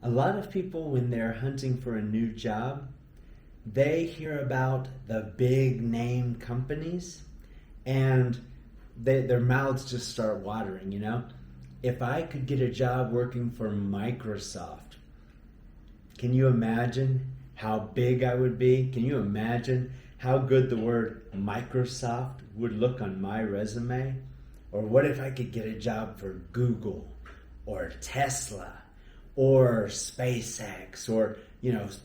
A lot of people, when they're hunting for a new job, they hear about the big name companies and their mouths just start watering, you know? If I could get a job working for Microsoft, can you imagine how big I would be? Can you imagine how good the word Microsoft would look on my resume? Or what if I could get a job for Google or Tesla or SpaceX or,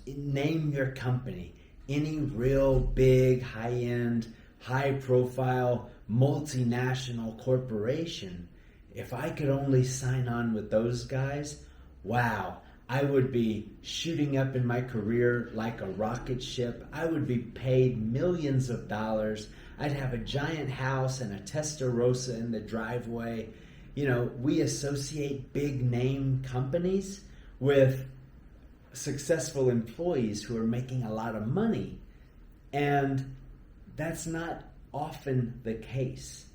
name your company, any real big, high-end, high-profile, multinational corporation. If I could only sign on with those guys, wow, I would be shooting up in my career like a rocket ship. I would be paid millions of dollars. I'd have a giant house and a Testarossa in the driveway. We associate big name companies with successful employees who are making a lot of money. And that's not often the case.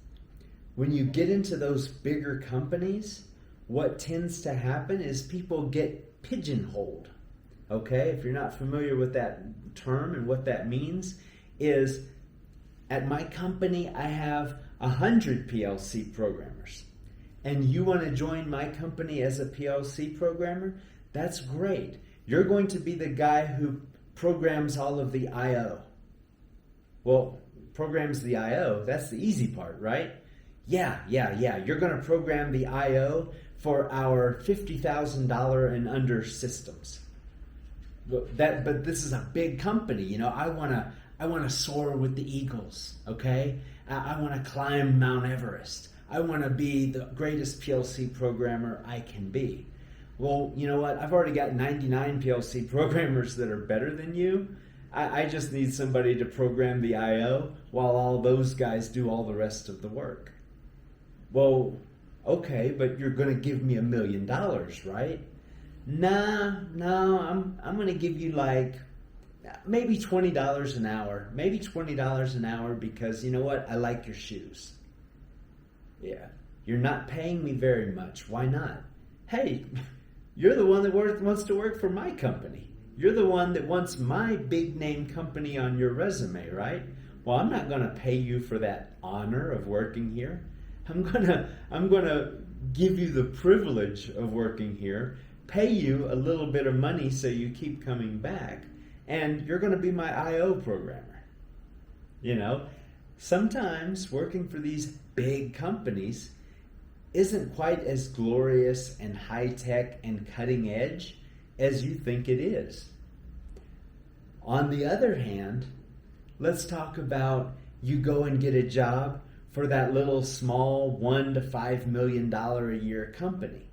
When you get into those bigger companies, what tends to happen is people get pigeonholed. Okay? If you're not familiar with that term and what that means, is at my company I have 100 PLC programmers. And you want to join my company as a PLC programmer? That's great. You're going to be the guy who programs all of the I/O. Well, programs the I/O, that's the easy part, right? Yeah. You're going to program the I/O for our $50,000 and under systems. But this is a big company, I want to soar with the eagles, okay? I want to climb Mount Everest. I want to be the greatest PLC programmer I can be. Well, you know what? I've already got 99 PLC programmers that are better than you. I just need somebody to program the I/O while all those guys do all the rest of the work. Well, okay, but you're going to give me $1 million, right? No, I'm going to give you like maybe $20 an hour. Maybe $20 an hour because you know what? I like your shoes. Yeah, you're not paying me very much. Why not? Hey, you're the one that wants to work for my company. You're the one that wants my big name company on your resume, right? Well, I'm not going to pay you for that honor of working here. I'm gonna give you the privilege of working here, pay you a little bit of money so you keep coming back, and you're going to be my I/O programmer. Sometimes working for these big companies isn't quite as glorious and high-tech and cutting edge as you think it is. On the other hand, let's talk about you go and get a job for that little small $1 to $5 million a year company.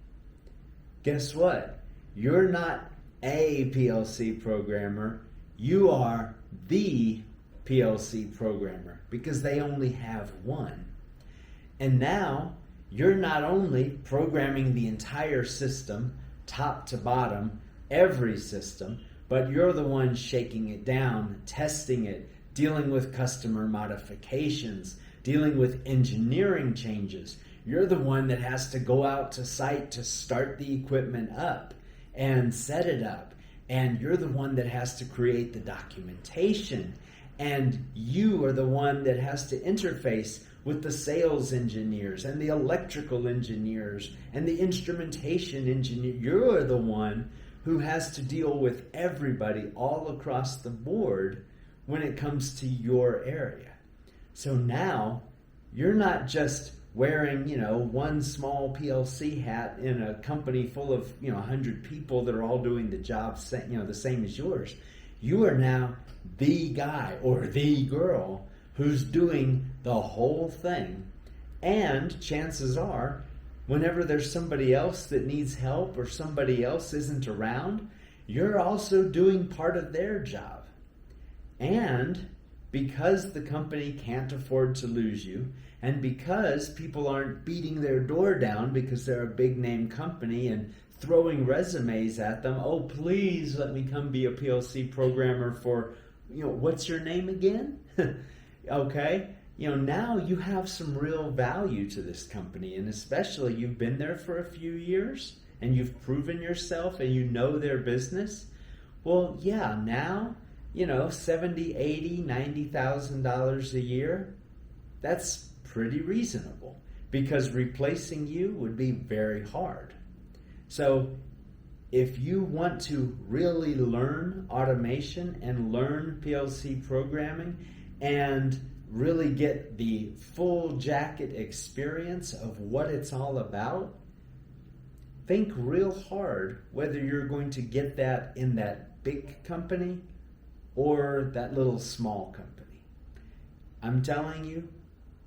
Guess what? You're not a PLC programmer. You are the PLC programmer because they only have one. And now you're not only programming the entire system, top to bottom, every system, but you're the one shaking it down, testing it, dealing with customer modifications, dealing with engineering changes. You're the one that has to go out to site to start the equipment up and set it up. And you're the one that has to create the documentation. And you are the one that has to interface with the sales engineers and the electrical engineers and the instrumentation engineer. You're the one who has to deal with everybody all across the board when it comes to your area. So now you're not just wearing, one small PLC hat in a company full of, 100 people that are all doing the job, the same as yours. You are now the guy or the girl who's doing the whole thing. And chances are, whenever there's somebody else that needs help or somebody else isn't around, you're also doing part of their job. And because the company can't afford to lose you, and because people aren't beating their door down because they're a big name company and throwing resumes at them, oh, please let me come be a PLC programmer for, what's your name again? Okay, now you have some real value to this company, and especially you've been there for a few years and you've proven yourself and you know their business, well, yeah, now, $70, $80, $90,000 a year, that's pretty reasonable, because replacing you would be very hard. So if you want to really learn automation and learn PLC programming and really get the full jacket experience of what it's all about, think real hard whether you're going to get that in that big company or that little small company. I'm telling you,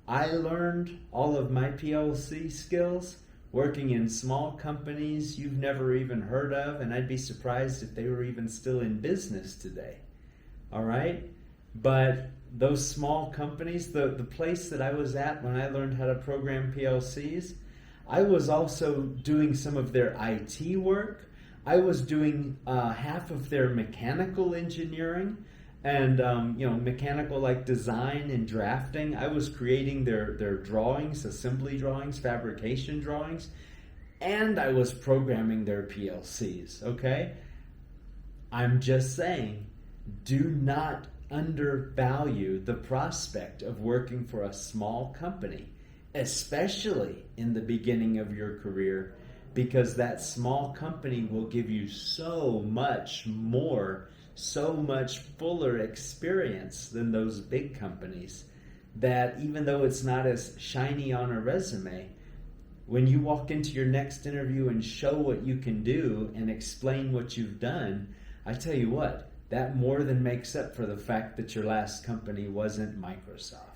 I learned all of my PLC skills working in small companies you've never even heard of, and I'd be surprised if they were even still in business today. All right? But those small companies, the place that I was at when I learned how to program PLCs, I was also doing some of their IT work. I was doing half of their mechanical engineering and mechanical like design and drafting. I was creating their drawings, assembly drawings, fabrication drawings, and I was programming their PLCs, okay? I'm just saying, do not undervalue the prospect of working for a small company, especially in the beginning of your career, because that small company will give you so much more, so much fuller experience than those big companies, that even though it's not as shiny on a resume, when you walk into your next interview and show what you can do and explain what you've done, I tell you what, that more than makes up for the fact that your last company wasn't Microsoft.